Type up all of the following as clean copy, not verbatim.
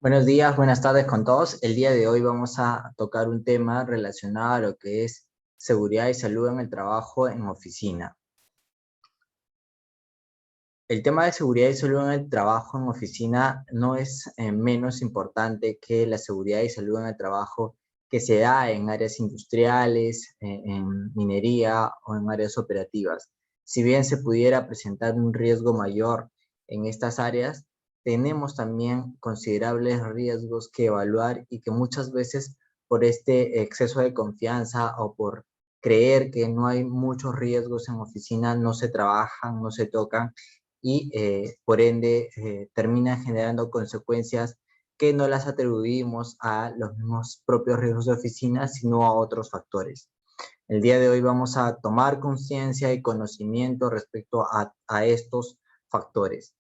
Buenos días, buenas tardes con todos. El día de hoy vamos a tocar un tema relacionado a lo que es seguridad y salud en el trabajo en oficina. El tema de seguridad y salud en el trabajo en oficina no es menos importante que la seguridad y salud en el trabajo que se da en áreas industriales, en minería o en áreas operativas. Si bien se pudiera presentar un riesgo mayor en estas áreas, tenemos también considerables riesgos que evaluar y que muchas veces por este exceso de confianza o por creer que no hay muchos riesgos en oficina no se trabajan, no se tocan y por ende terminan generando consecuencias que no las atribuimos a los mismos propios riesgos de oficina, sino a otros factores. El día de hoy vamos a tomar conciencia y conocimiento respecto a estos factores.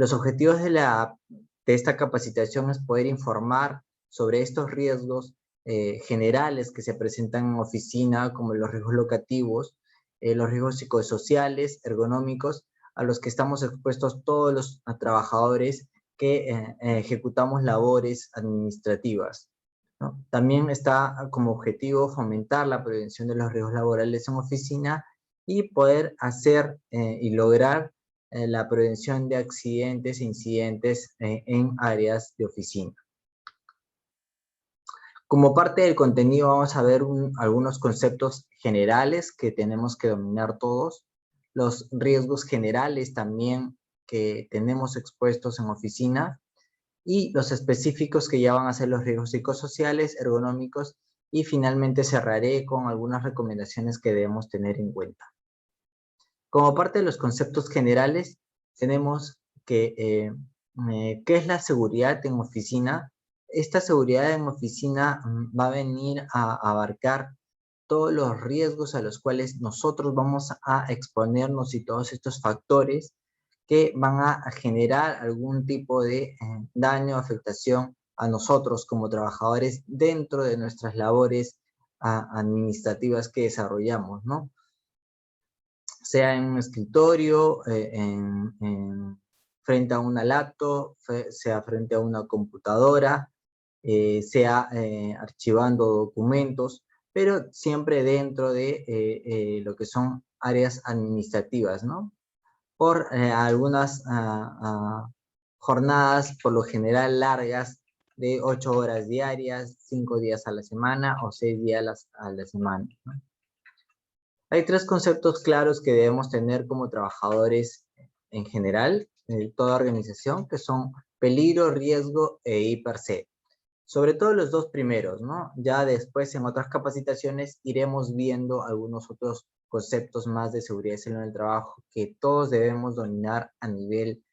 Los objetivos de esta capacitación es poder informar sobre estos riesgos generales que se presentan en oficina, como los riesgos locativos, los riesgos psicosociales, ergonómicos, a los que estamos expuestos todos los trabajadores que ejecutamos labores administrativas, ¿no? También está como objetivo fomentar la prevención de los riesgos laborales en oficina y poder hacer y lograr la prevención de accidentes e incidentes en áreas de oficina. Como parte del contenido vamos a ver algunos conceptos generales que tenemos que dominar todos, los riesgos generales también que tenemos expuestos en oficina y los específicos que ya van a ser los riesgos psicosociales, ergonómicos y finalmente cerraré con algunas recomendaciones que debemos tener en cuenta. Como parte de los conceptos generales, tenemos que, ¿qué es la seguridad en oficina? Esta seguridad en oficina va a venir a abarcar todos los riesgos a los cuales nosotros vamos a exponernos y todos estos factores que van a generar algún tipo de daño o afectación a nosotros como trabajadores dentro de nuestras labores administrativas que desarrollamos, ¿no? Sea en un escritorio, frente a una laptop, sea frente a una computadora, sea archivando documentos, pero siempre dentro de lo que son áreas administrativas, ¿no? Por algunas jornadas, por lo general largas, de 8 horas diarias, 5 días a la semana o 6 días a la semana, ¿no? Hay tres conceptos claros que debemos tener como trabajadores en general, en toda organización, que son peligro, riesgo e I+C. Sobre todo los dos primeros, ¿no? Ya después en otras capacitaciones iremos viendo algunos otros conceptos más de seguridad y salud en el trabajo que todos debemos dominar a nivel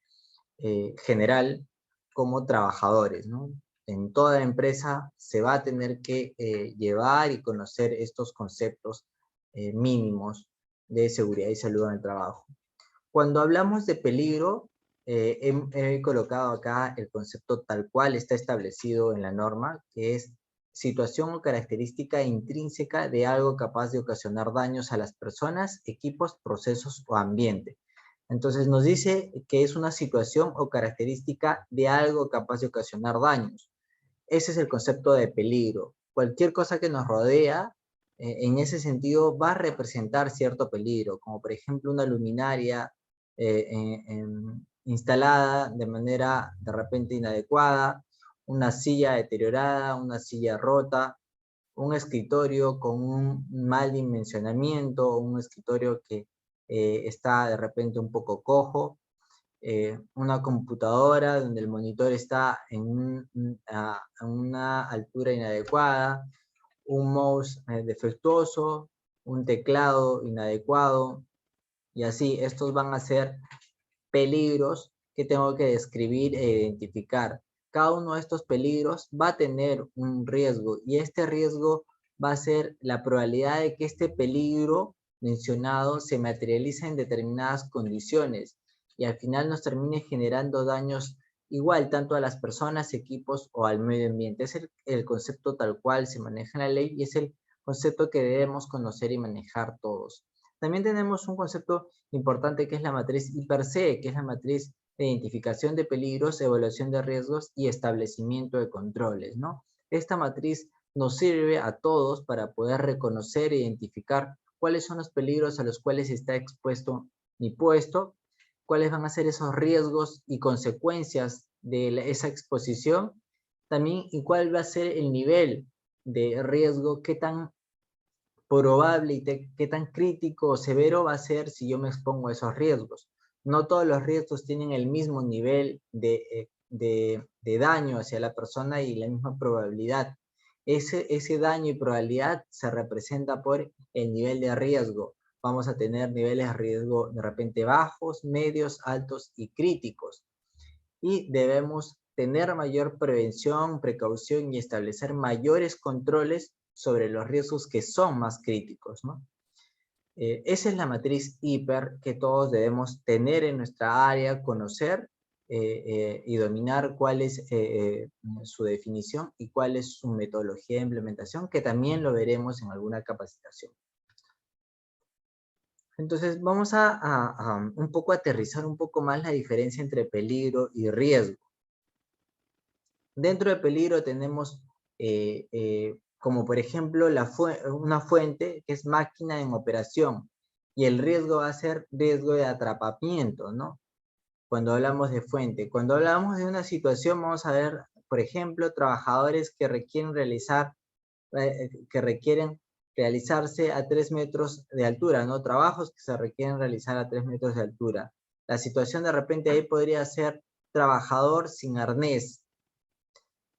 general como trabajadores, ¿no? En toda empresa se va a tener que llevar y conocer estos conceptos mínimos de seguridad y salud en el trabajo. Cuando hablamos de peligro, he colocado acá el concepto tal cual está establecido en la norma, que es situación o característica intrínseca de algo capaz de ocasionar daños a las personas, equipos, procesos o ambiente. Entonces nos dice que es una situación o característica de algo capaz de ocasionar daños. Ese es el concepto de peligro. Cualquier cosa que nos rodea, en ese sentido, va a representar cierto peligro, como por ejemplo una luminaria instalada de manera de repente inadecuada, una silla deteriorada, una silla rota, un escritorio con un mal dimensionamiento, un escritorio que está de repente un poco cojo, una computadora donde el monitor está en una altura inadecuada, un mouse defectuoso, un teclado inadecuado, y así estos van a ser peligros que tengo que describir e identificar. Cada uno de estos peligros va a tener un riesgo y este riesgo va a ser la probabilidad de que este peligro mencionado se materialice en determinadas condiciones y al final nos termine generando daños igual tanto a las personas, equipos o al medio ambiente. Es el concepto tal cual se maneja en la ley y es el concepto que debemos conocer y manejar todos. También tenemos un concepto importante que es la matriz I+C, que es la matriz de identificación de peligros, evaluación de riesgos y establecimiento de controles, ¿no? Esta matriz nos sirve a todos para poder reconocer e identificar cuáles son los peligros a los cuales está expuesto mi puesto, cuáles van a ser esos riesgos y consecuencias de esa exposición, también y cuál va a ser el nivel de riesgo, qué tan probable y qué tan crítico o severo va a ser si yo me expongo a esos riesgos. No todos los riesgos tienen el mismo nivel de daño hacia la persona y la misma probabilidad. Ese daño y probabilidad se representa por el nivel de riesgo. Vamos a tener niveles de riesgo de repente bajos, medios, altos y críticos. Y debemos tener mayor prevención, precaución y establecer mayores controles sobre los riesgos que son más críticos, ¿no? Esa es la matriz HIPER que todos debemos tener en nuestra área, conocer y dominar cuál es su definición y cuál es su metodología de implementación, que también lo veremos en alguna capacitación. Entonces vamos a un poco aterrizar un poco más la diferencia entre peligro y riesgo. Dentro de peligro tenemos como por ejemplo una fuente que es máquina en operación y el riesgo va a ser riesgo de atrapamiento, ¿no? Cuando hablamos de fuente. Cuando hablamos de una situación vamos a ver, por ejemplo, trabajadores que requieren realizarse a 3 metros de altura, ¿no? Trabajos que se requieren realizar a 3 metros de altura. La situación de repente ahí podría ser trabajador sin arnés,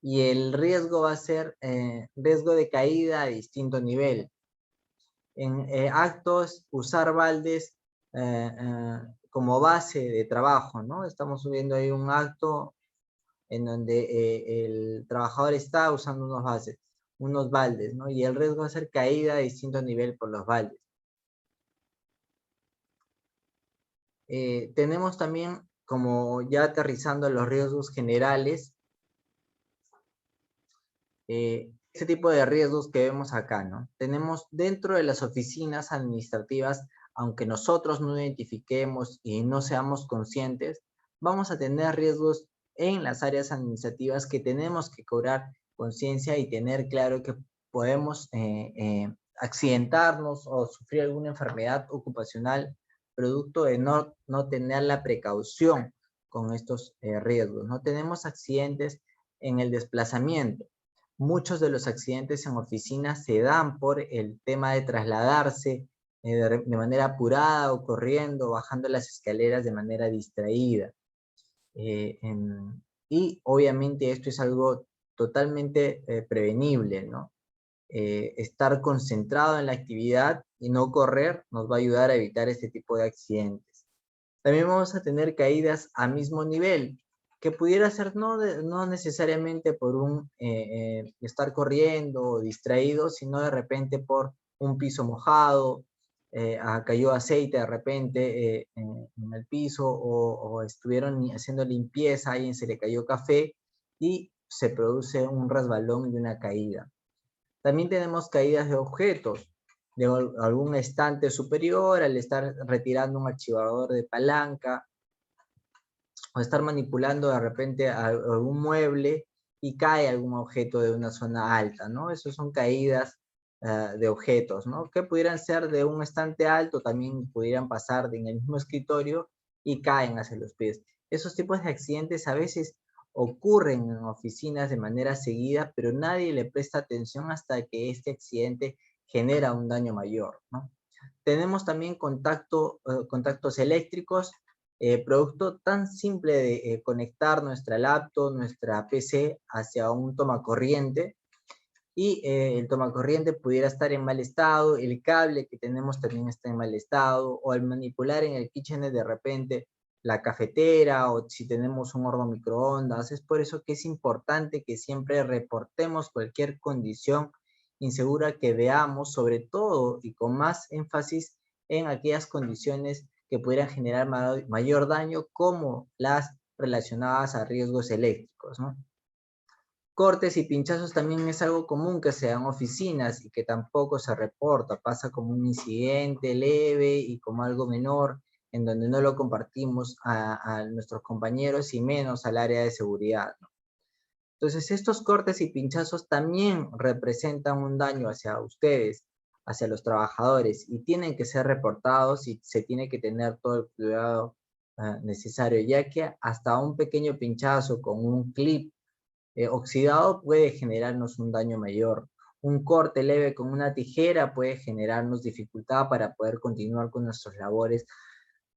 y el riesgo va a ser riesgo de caída a distinto nivel. En actos, usar baldes como base de trabajo, ¿no? Estamos subiendo ahí un acto en donde el trabajador está usando unos baldes, ¿no? Y el riesgo va a ser caída a distinto nivel por los baldes. Tenemos también, como ya aterrizando los riesgos generales, este tipo de riesgos que vemos acá, ¿no? Tenemos dentro de las oficinas administrativas, aunque nosotros no identifiquemos y no seamos conscientes, vamos a tener riesgos en las áreas administrativas que tenemos que cobrar conciencia y tener claro que podemos accidentarnos o sufrir alguna enfermedad ocupacional producto de no tener la precaución con estos riesgos. No tenemos accidentes en el desplazamiento. Muchos de los accidentes en oficinas se dan por el tema de trasladarse de manera apurada o corriendo, bajando las escaleras de manera distraída. Y obviamente esto es algo totalmente prevenible, ¿no? Estar concentrado en la actividad y no correr nos va a ayudar a evitar este tipo de accidentes. También vamos a tener caídas a mismo nivel, que pudiera ser no necesariamente por estar corriendo o distraído, sino de repente por un piso mojado, cayó aceite de repente en el piso o estuvieron haciendo limpieza, a alguien se le cayó café y se produce un resbalón y una caída. También tenemos caídas de objetos, de algún estante superior, al estar retirando un archivador de palanca, o estar manipulando de repente algún mueble y cae algún objeto de una zona alta, ¿no? Esas son caídas de objetos, ¿no? Que pudieran ser de un estante alto, también pudieran pasar en el mismo escritorio y caen hacia los pies. Esos tipos de accidentes a veces ocurren en oficinas de manera seguida, pero nadie le presta atención hasta que este accidente genera un daño mayor, ¿no? Tenemos también contactos eléctricos, producto tan simple de conectar nuestra laptop, nuestra PC hacia un tomacorriente, y el tomacorriente pudiera estar en mal estado, el cable que tenemos también está en mal estado, o al manipular en el kitchen de repente la cafetera, o si tenemos un horno microondas. Es por eso que es importante que siempre reportemos cualquier condición insegura que veamos, sobre todo y con más énfasis en aquellas condiciones que pudieran generar mayor daño, como las relacionadas a riesgos eléctricos, ¿no? Cortes y pinchazos también es algo común que se dan en oficinas y que tampoco se reporta, pasa como un incidente leve y como algo menor en donde no lo compartimos a nuestros compañeros y menos al área de seguridad, ¿no? Entonces, estos cortes y pinchazos también representan un daño hacia ustedes, hacia los trabajadores, y tienen que ser reportados y se tiene que tener todo el cuidado necesario, ya que hasta un pequeño pinchazo con un clip oxidado puede generarnos un daño mayor. Un corte leve con una tijera puede generarnos dificultad para poder continuar con nuestras labores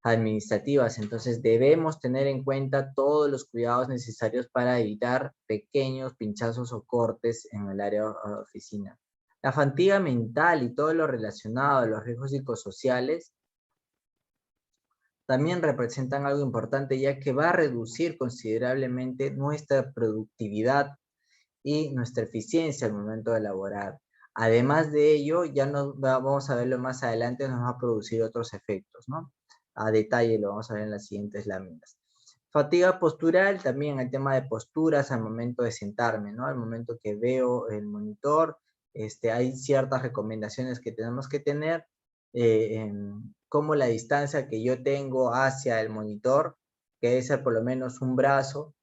administrativas. Entonces debemos tener en cuenta todos los cuidados necesarios para evitar pequeños pinchazos o cortes en el área oficina. La fatiga mental y todo lo relacionado a los riesgos psicosociales también representan algo importante, ya que va a reducir considerablemente nuestra productividad y nuestra eficiencia al momento de elaborar. Además de ello, ya vamos a verlo más adelante, nos va a producir otros efectos, ¿no? A detalle lo vamos a ver en las siguientes láminas. Fatiga postural, también el tema de posturas al momento de sentarme, ¿no? Al momento que veo el monitor, hay ciertas recomendaciones que tenemos que tener, como la distancia que yo tengo hacia el monitor, que debe ser por lo menos un brazo,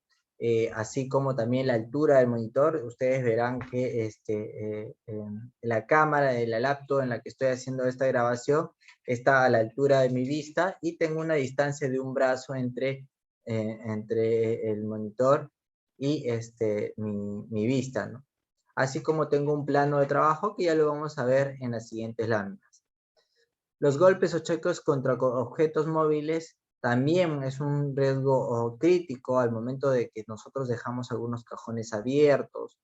así como también la altura del monitor. Ustedes verán que la cámara de la laptop en la que estoy haciendo esta grabación está a la altura de mi vista y tengo una distancia de un brazo entre el monitor y mi vista, ¿no? Así como tengo un plano de trabajo que ya lo vamos a ver en las siguientes láminas. Los golpes o choques contra objetos móviles también es un riesgo crítico al momento de que nosotros dejamos algunos cajones abiertos.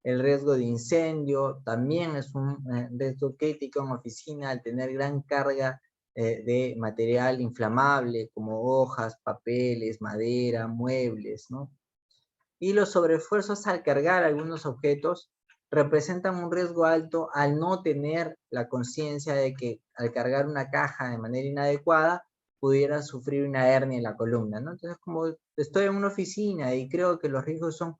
El riesgo de incendio también es un riesgo crítico en oficina al tener gran carga de material inflamable como hojas, papeles, madera, muebles, ¿no? Y los sobreesfuerzos al cargar algunos objetos representan un riesgo alto al no tener la conciencia de que al cargar una caja de manera inadecuada pudiera sufrir una hernia en la columna, ¿no? Entonces, como estoy en una oficina y creo que los riesgos son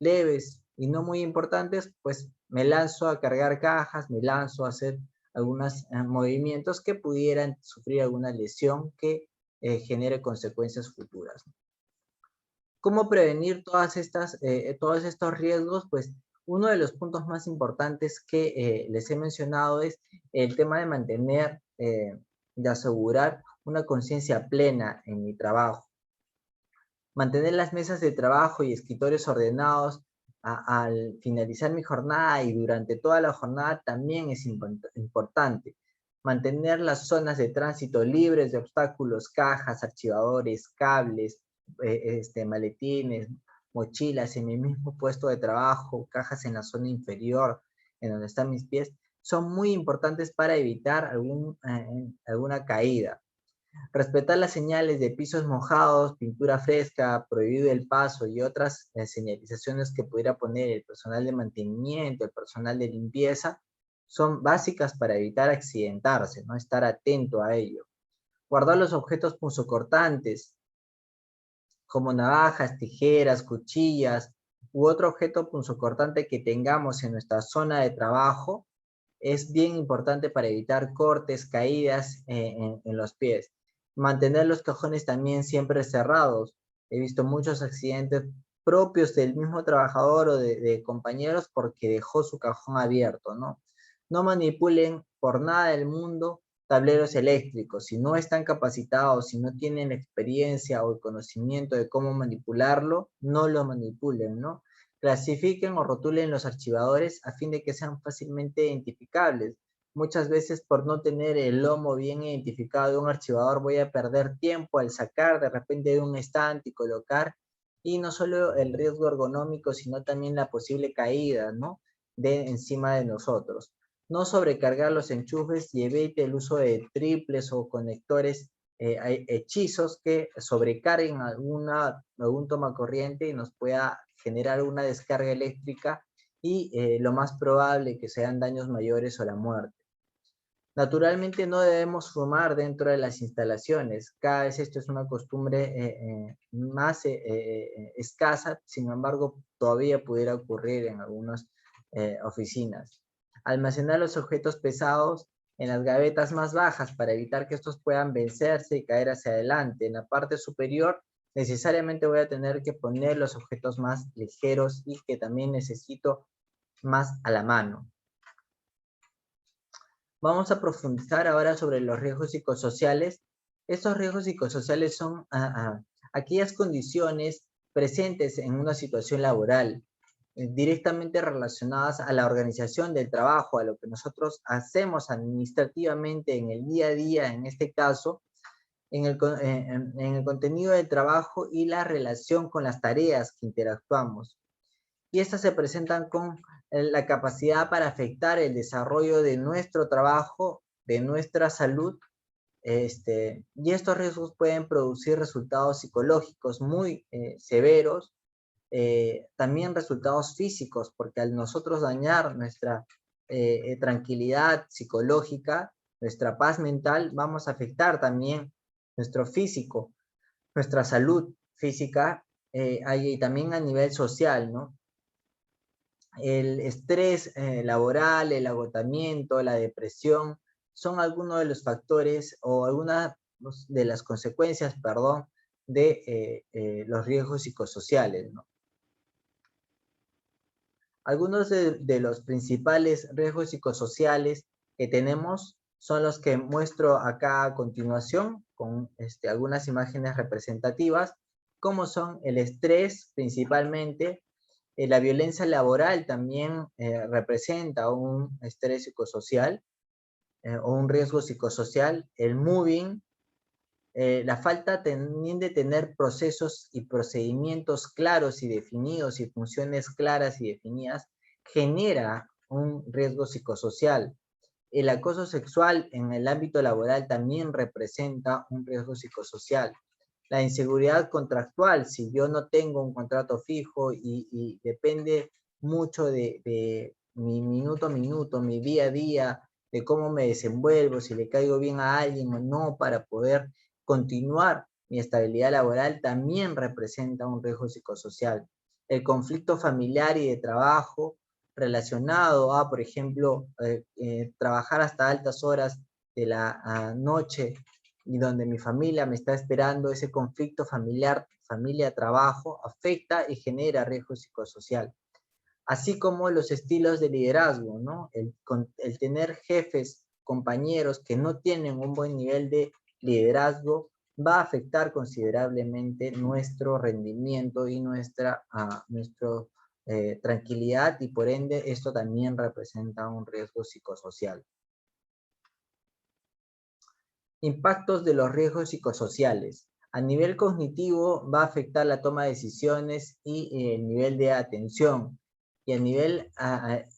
leves y no muy importantes, pues me lanzo a cargar cajas, me lanzo a hacer algunos movimientos que pudieran sufrir alguna lesión que genere consecuencias futuras. ¿Cómo prevenir todos estos riesgos? Pues uno de los puntos más importantes que les he mencionado es el tema de mantener, de asegurar una conciencia plena en mi trabajo. Mantener las mesas de trabajo y escritorios ordenados al finalizar mi jornada y durante toda la jornada también es importante. Mantener las zonas de tránsito libres de obstáculos, cajas, archivadores, cables, maletines, mochilas en mi mismo puesto de trabajo, cajas en la zona inferior, en donde están mis pies, son muy importantes para evitar alguna caída. Respetar las señales de pisos mojados, pintura fresca, prohibido el paso y otras señalizaciones que pudiera poner el personal de mantenimiento, el personal de limpieza, son básicas para evitar accidentarse, ¿no? Estar atento a ello. Guardar los objetos punzocortantes, como navajas, tijeras, cuchillas u otro objeto punzocortante que tengamos en nuestra zona de trabajo, es bien importante para evitar cortes, caídas en los pies. Mantener los cajones también siempre cerrados. He visto muchos accidentes propios del mismo trabajador o de compañeros porque dejó su cajón abierto, ¿no? No manipulen por nada del mundo tableros eléctricos. Si no están capacitados, si no tienen experiencia o el conocimiento de cómo manipularlo, no lo manipulen, ¿no? Clasifiquen o rotulen los archivadores a fin de que sean fácilmente identificables. Muchas veces por no tener el lomo bien identificado de un archivador voy a perder tiempo al sacar de repente de un estante y colocar, y no solo el riesgo ergonómico, sino también la posible caída, ¿no? De encima de nosotros. No sobrecargar los enchufes y evite el uso de triples o conectores hechizos que sobrecarguen algún tomacorriente y nos pueda generar una descarga eléctrica y lo más probable que sean daños mayores o la muerte. Naturalmente no debemos fumar dentro de las instalaciones. Cada vez esto es una costumbre más escasa, sin embargo todavía pudiera ocurrir en algunas oficinas. Almacenar los objetos pesados en las gavetas más bajas para evitar que estos puedan vencerse y caer hacia adelante. En la parte superior necesariamente voy a tener que poner los objetos más ligeros y que también necesito más a la mano. Vamos a profundizar ahora sobre los riesgos psicosociales. Estos riesgos psicosociales son aquellas condiciones presentes en una situación laboral, directamente relacionadas a la organización del trabajo, a lo que nosotros hacemos administrativamente en el día a día, en este caso, en el contenido del trabajo y la relación con las tareas que interactuamos. Y estas se presentan con la capacidad para afectar el desarrollo de nuestro trabajo, de nuestra salud, y estos riesgos pueden producir resultados psicológicos muy severos, también resultados físicos, porque al nosotros dañar nuestra tranquilidad psicológica, nuestra paz mental, vamos a afectar también nuestro físico, nuestra salud física, y también a nivel social, ¿no? El estrés laboral, el agotamiento, la depresión, son algunos de los factores o algunas de las consecuencias, perdón, de los riesgos psicosociales, ¿no? Algunos de los principales riesgos psicosociales que tenemos son los que muestro acá a continuación, con algunas imágenes representativas, como son el estrés principalmente. La violencia laboral también representa un estrés psicosocial o un riesgo psicosocial. El moving, la falta también de tener procesos y procedimientos claros y definidos y funciones claras y definidas genera un riesgo psicosocial. El acoso sexual en el ámbito laboral también representa un riesgo psicosocial. La inseguridad contractual, si yo no tengo un contrato fijo y depende mucho de mi minuto a minuto, mi día a día, de cómo me desenvuelvo, si le caigo bien a alguien o no, para poder continuar mi estabilidad laboral, también representa un riesgo psicosocial. El conflicto familiar y de trabajo relacionado a, por ejemplo, trabajar hasta altas horas de la noche y donde mi familia me está esperando, ese conflicto familiar, familia-trabajo, afecta y genera riesgo psicosocial. Así como los estilos de liderazgo, ¿no? El tener jefes, compañeros que no tienen un buen nivel de liderazgo va a afectar considerablemente nuestro rendimiento y nuestra tranquilidad, y por ende esto también representa un riesgo psicosocial. Impactos de los riesgos psicosociales. A nivel cognitivo va a afectar la toma de decisiones y el nivel de atención. Y a nivel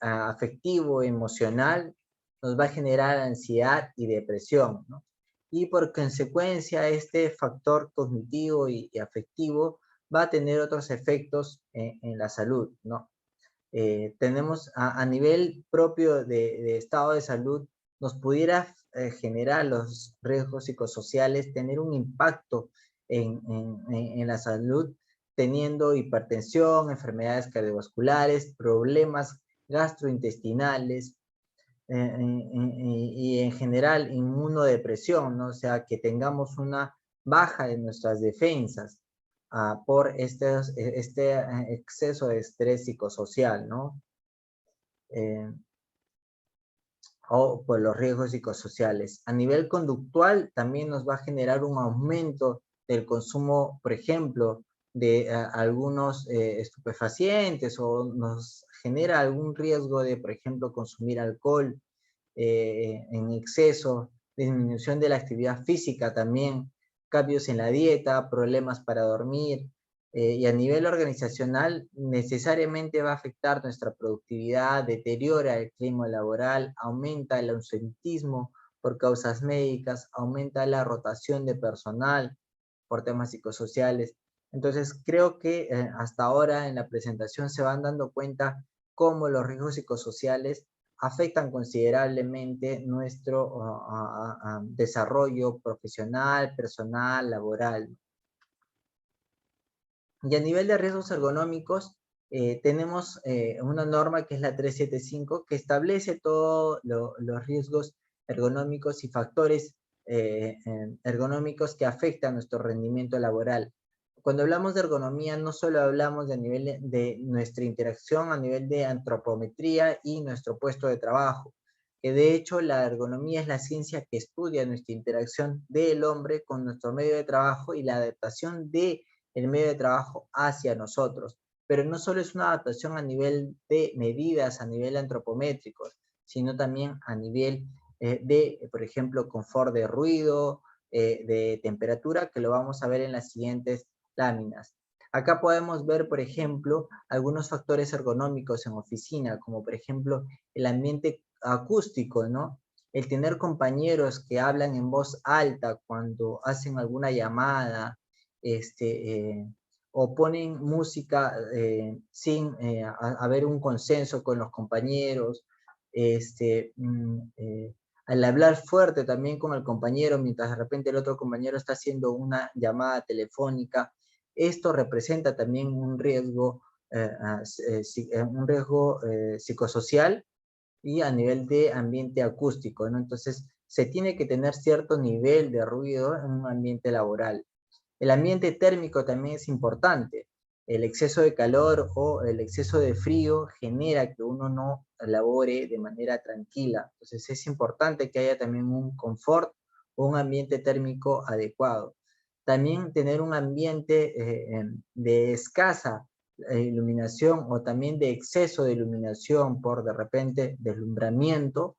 afectivo, emocional, nos va a generar ansiedad y depresión, ¿no? Y por consecuencia, este factor cognitivo y afectivo va a tener otros efectos en la salud, ¿no? Tenemos a nivel propio de estado de salud, nos pudiera generar los riesgos psicosociales, tener un impacto en la salud, teniendo hipertensión, enfermedades cardiovasculares, problemas gastrointestinales, y en general inmunodepresión, ¿no? O sea, que tengamos una baja de nuestras defensas por este exceso de estrés psicosocial, ¿no? O por los riesgos psicosociales. A nivel conductual también nos va a generar un aumento del consumo, por ejemplo, de algunos estupefacientes, o nos genera algún riesgo de, por ejemplo, consumir alcohol en exceso, disminución de la actividad física también, cambios en la dieta, problemas para dormir, y a nivel organizacional necesariamente va a afectar nuestra productividad, deteriora el clima laboral, aumenta el ausentismo por causas médicas, aumenta la rotación de personal por temas psicosociales. Entonces creo que hasta ahora en la presentación se van dando cuenta cómo los riesgos psicosociales afectan considerablemente nuestro desarrollo profesional, personal, laboral. Y a nivel de riesgos ergonómicos, tenemos una norma que es la 375, que establece todos los riesgos ergonómicos y factores ergonómicos que afectan nuestro rendimiento laboral. Cuando hablamos de ergonomía, no solo hablamos de nivel de nuestra interacción a nivel de antropometría y nuestro puesto de trabajo, que de hecho la ergonomía es la ciencia que estudia nuestra interacción del hombre con nuestro medio de trabajo y la adaptación del medio de trabajo hacia nosotros. Pero no solo es una adaptación a nivel de medidas, a nivel antropométrico, sino también a nivel por ejemplo, confort de ruido, de temperatura, que lo vamos a ver en las siguientes láminas. Acá podemos ver, por ejemplo, algunos factores ergonómicos en oficina, como por ejemplo el ambiente acústico, ¿no? El tener compañeros que hablan en voz alta cuando hacen alguna llamada, o ponen música sin haber un consenso con los compañeros, al hablar fuerte también con el compañero, mientras de repente el otro compañero está haciendo una llamada telefónica. Esto representa también un riesgo, psicosocial y a nivel de ambiente acústico, ¿no? Entonces, se tiene que tener cierto nivel de ruido en un ambiente laboral. El ambiente térmico también es importante. El exceso de calor o el exceso de frío genera que uno no labore de manera tranquila. Entonces es importante que haya también un confort o un ambiente térmico adecuado. También tener un ambiente de escasa iluminación o también de exceso de iluminación por de repente deslumbramiento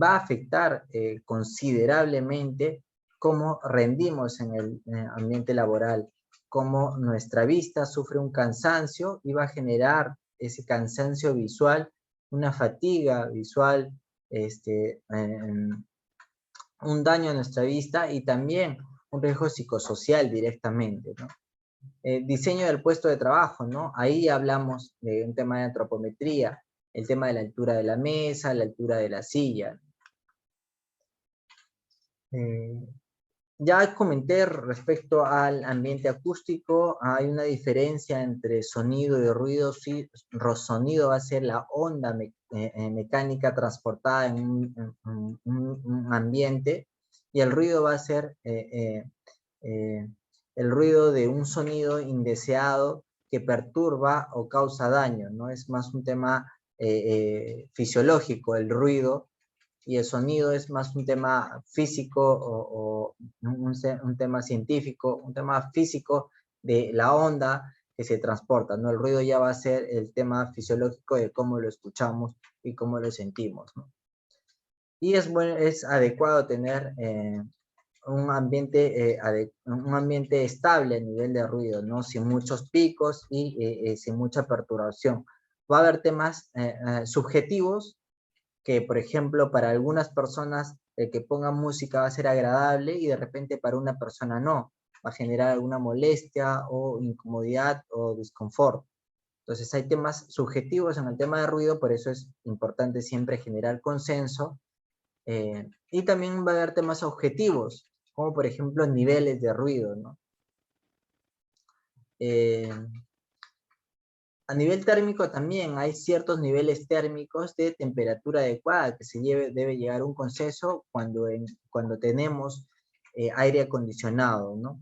va a afectar considerablemente cómo rendimos en el ambiente laboral, cómo nuestra vista sufre un cansancio y va a generar ese cansancio visual, una fatiga visual, un daño a nuestra vista y también un riesgo psicosocial directamente, ¿no? Diseño del puesto de trabajo, ¿no? Ahí hablamos de un tema de antropometría, el tema de la altura de la mesa, la altura de la silla. Ya comenté respecto al ambiente acústico, hay una diferencia entre sonido y ruido. Sí, sonido va a ser la onda mecánica transportada en un ambiente, y el ruido va a ser el ruido de un sonido indeseado que perturba o causa daño, ¿no? Es más un tema fisiológico el ruido, y el sonido es más un tema físico o un tema científico, un tema físico de la onda que se transporta, ¿no? El ruido ya va a ser el tema fisiológico de cómo lo escuchamos y cómo lo sentimos, ¿no? Y es adecuado tener un ambiente estable a nivel de ruido, ¿no? Sin muchos picos y sin mucha perturbación. Va a haber temas subjetivos que, por ejemplo, para algunas personas el que ponga música va a ser agradable y de repente para una persona no, va a generar alguna molestia o incomodidad o desconfort. Entonces hay temas subjetivos en el tema de ruido, por eso es importante siempre generar consenso. Y también va a haber temas objetivos, como por ejemplo niveles de ruido, ¿no? A nivel térmico también hay ciertos niveles térmicos de temperatura adecuada que debe llegar a un consenso cuando tenemos aire acondicionado, ¿no?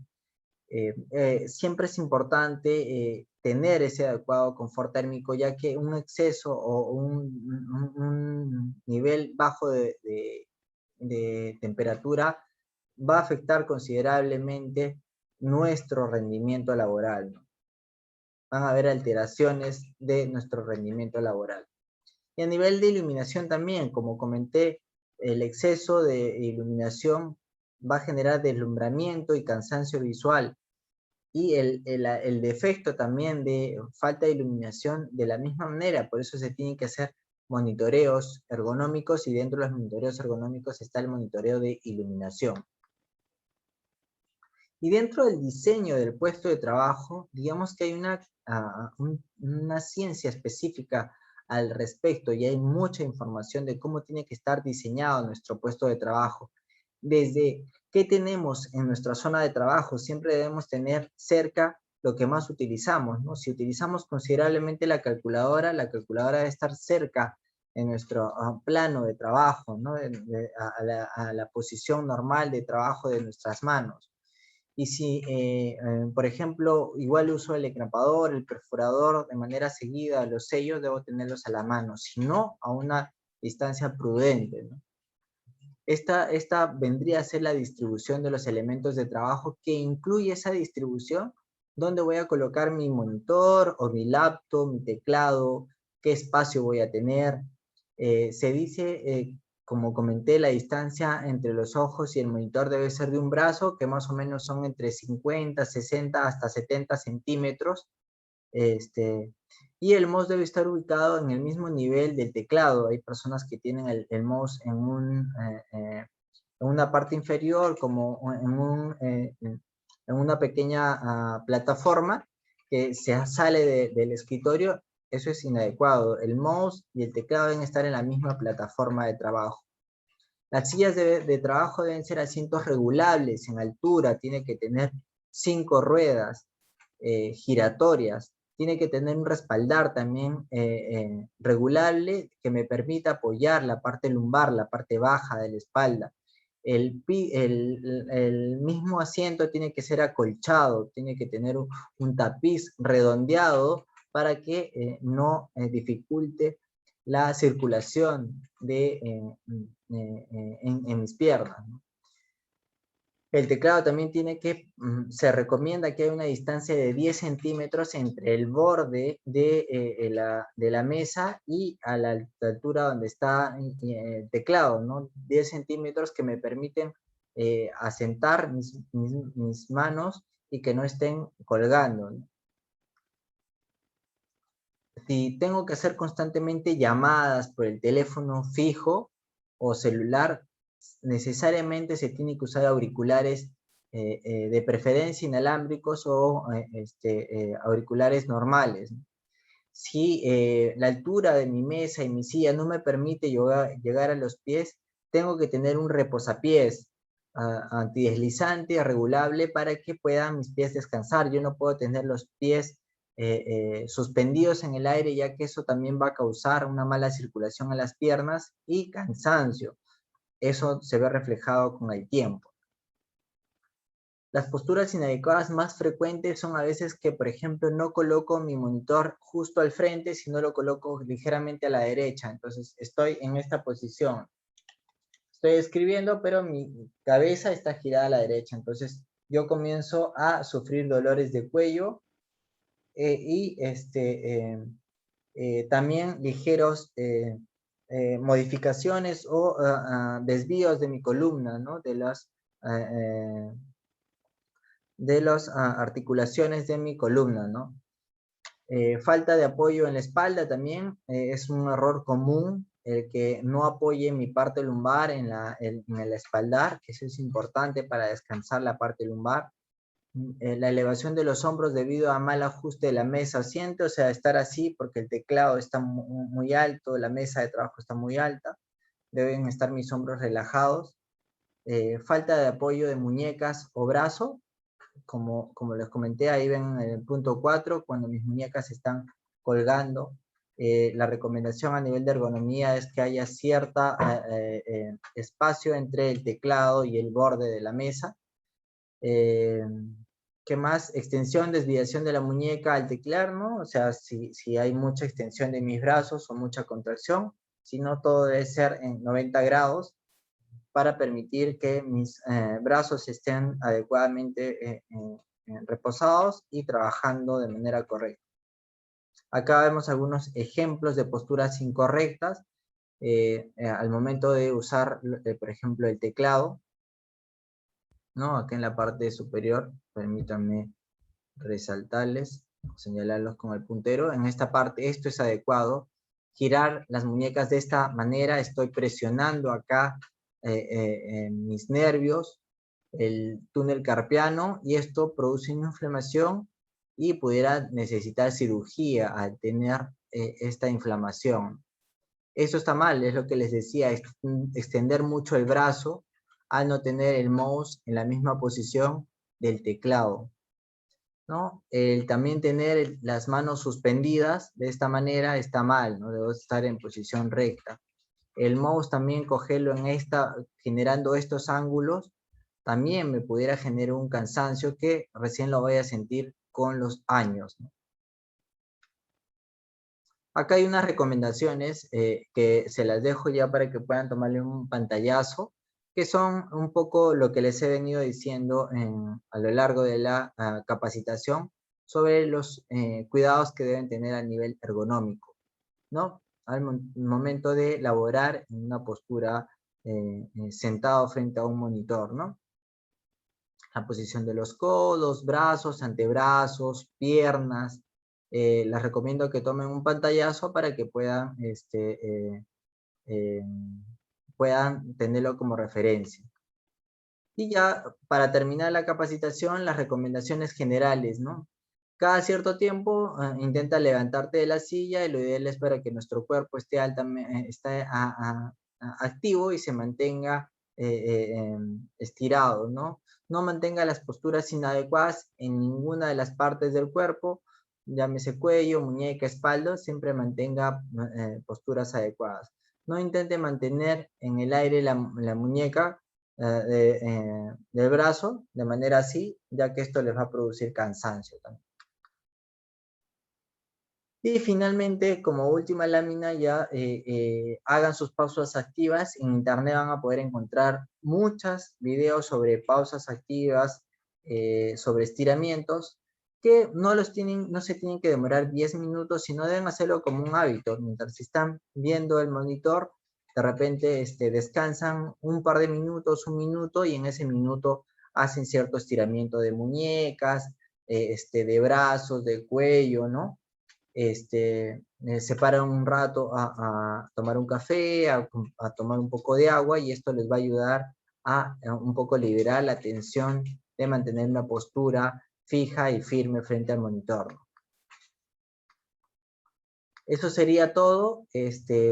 Siempre es importante tener ese adecuado confort térmico, ya que un exceso o un nivel bajo de temperatura va a afectar considerablemente nuestro rendimiento laboral, ¿no? Van a haber alteraciones de nuestro rendimiento laboral. Y a nivel de iluminación también, como comenté, el exceso de iluminación va a generar deslumbramiento y cansancio visual. Y el defecto también de falta de iluminación de la misma manera, por eso se tienen que hacer monitoreos ergonómicos, y dentro de los monitoreos ergonómicos está el monitoreo de iluminación. Y dentro del diseño del puesto de trabajo, digamos que hay una ciencia específica al respecto, y hay mucha información de cómo tiene que estar diseñado nuestro puesto de trabajo. Desde qué tenemos en nuestra zona de trabajo, siempre debemos tener cerca lo que más utilizamos, ¿no? Si utilizamos considerablemente la calculadora debe estar cerca en nuestro plano de trabajo, ¿no? A la posición normal de trabajo de nuestras manos. Y si, por ejemplo, igual uso el engrapador, el perforador de manera seguida, los sellos debo tenerlos a la mano, si no a una distancia prudente, ¿no? Esta vendría a ser la distribución de los elementos de trabajo, que incluye esa distribución donde voy a colocar mi monitor o mi laptop, mi teclado, qué espacio voy a tener. Se dice, como comenté, la distancia entre los ojos y el monitor debe ser de un brazo, que más o menos son entre 50, 60 hasta 70 centímetros. Y el mouse debe estar ubicado en el mismo nivel del teclado. Hay personas que tienen el mouse en una parte inferior, como en una pequeña plataforma que se sale del escritorio. Eso es inadecuado. El mouse y el teclado deben estar en la misma plataforma de trabajo. Las sillas de trabajo deben ser asientos regulables en altura, tiene que tener 5 ruedas giratorias, tiene que tener un respaldar también regulable que me permita apoyar la parte lumbar, la parte baja de la espalda. El mismo asiento tiene que ser acolchado, tiene que tener un tapiz redondeado para que no dificulte la circulación en mis piernas, ¿no? El teclado también tiene que, se recomienda que haya una distancia de 10 centímetros entre el borde de la mesa y a la altura donde está el teclado, ¿no? 10 centímetros que me permiten asentar mis manos y que no estén colgando, ¿no? Si tengo que hacer constantemente llamadas por el teléfono fijo o celular, necesariamente se tiene que usar auriculares de preferencia inalámbricos o auriculares normales. Si la altura de mi mesa y mi silla no me permite llegar a los pies, tengo que tener un reposapiés antideslizante, regulable, para que puedan mis pies descansar. Yo no puedo tener los pies suspendidos en el aire, ya que eso también va a causar una mala circulación a las piernas y cansancio. Eso se ve reflejado con el tiempo. Las posturas inadecuadas más frecuentes son a veces que, por ejemplo, no coloco mi monitor justo al frente, sino lo coloco ligeramente a la derecha. Entonces, estoy en esta posición. Estoy escribiendo, pero mi cabeza está girada a la derecha. Entonces, yo comienzo a sufrir dolores de cuello y también ligeros modificaciones o desvíos de mi columna, ¿no? De las articulaciones de mi columna, ¿no? Falta de apoyo en la espalda también es un error común, el que no apoye mi parte lumbar en el espaldar, que eso es importante para descansar la parte lumbar. La elevación de los hombros debido a mal ajuste de la mesa asiento, o sea, estar así porque el teclado está muy alto, la mesa de trabajo está muy alta, deben estar mis hombros relajados. Falta de apoyo de muñecas o brazo, como les comenté, ahí ven en el punto 4, cuando mis muñecas están colgando. La recomendación a nivel de ergonomía es que haya cierta espacio entre el teclado y el borde de la mesa. ¿Qué más? Extensión, desviación de la muñeca al teclar, ¿no? O sea, si hay mucha extensión de mis brazos o mucha contracción, si no, todo debe ser en 90 grados para permitir que mis brazos estén adecuadamente reposados y trabajando de manera correcta. Acá vemos algunos ejemplos de posturas incorrectas al momento de usar, por ejemplo, el teclado, ¿no? Acá en la parte superior, permítanme resaltarles, señalarlos con el puntero. En esta parte, esto es adecuado. Girar las muñecas de esta manera, estoy presionando acá en mis nervios, el túnel carpiano, y esto produce una inflamación y pudiera necesitar cirugía al tener esta inflamación. Eso está mal, es lo que les decía, extender mucho el brazo al no tener el mouse en la misma posición del teclado. ¿no? El también tener las manos suspendidas de esta manera está mal, ¿no? Debo estar en posición recta. El mouse también cogerlo generando estos ángulos, también me pudiera generar un cansancio que recién lo voy a sentir con los años, ¿no? Acá hay unas recomendaciones que se las dejo ya para que puedan tomarle un pantallazo, que son un poco lo que les he venido diciendo a lo largo de la capacitación sobre los cuidados que deben tener a nivel ergonómico, ¿no? Al momento de laborar en una postura sentado frente a un monitor, ¿no? La posición de los codos, brazos, antebrazos, piernas. Les recomiendo que tomen un pantallazo para que eh, puedan tenerlo como referencia. Y ya para terminar la capacitación, las recomendaciones generales, ¿no? Cada cierto tiempo intenta levantarte de la silla y lo ideal es para que nuestro cuerpo esté activo y se mantenga estirado, ¿no? No mantenga las posturas inadecuadas en ninguna de las partes del cuerpo, llámese cuello, muñeca, espalda, siempre mantenga posturas adecuadas. No intente mantener en el aire la muñeca del brazo de manera así, ya que esto les va a producir cansancio también. Y finalmente, como última lámina, ya hagan sus pausas activas. En internet van a poder encontrar muchos videos sobre pausas activas, sobre estiramientos, que no se tienen que demorar 10 minutos, sino deben hacerlo como un hábito. Mientras están viendo el monitor, de repente descansan un par de minutos, un minuto, y en ese minuto hacen cierto estiramiento de muñecas, de brazos, de cuello, ¿no? Se paran un rato a tomar un café, a tomar un poco de agua, y esto les va a ayudar a un poco liberar la tensión de mantener una postura fija y firme frente al monitor. Eso sería todo.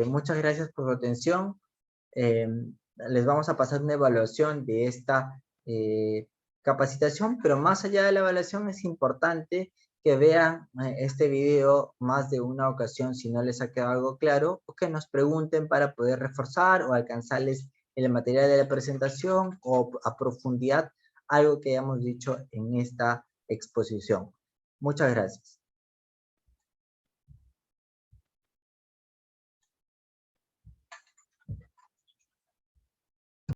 Muchas gracias por su atención. Les vamos a pasar una evaluación de esta capacitación, pero más allá de la evaluación es importante que vean este video más de una ocasión si no les ha quedado algo claro, o que nos pregunten para poder reforzar o alcanzarles el material de la presentación o a profundidad algo que hayamos dicho en esta exposición. Muchas gracias.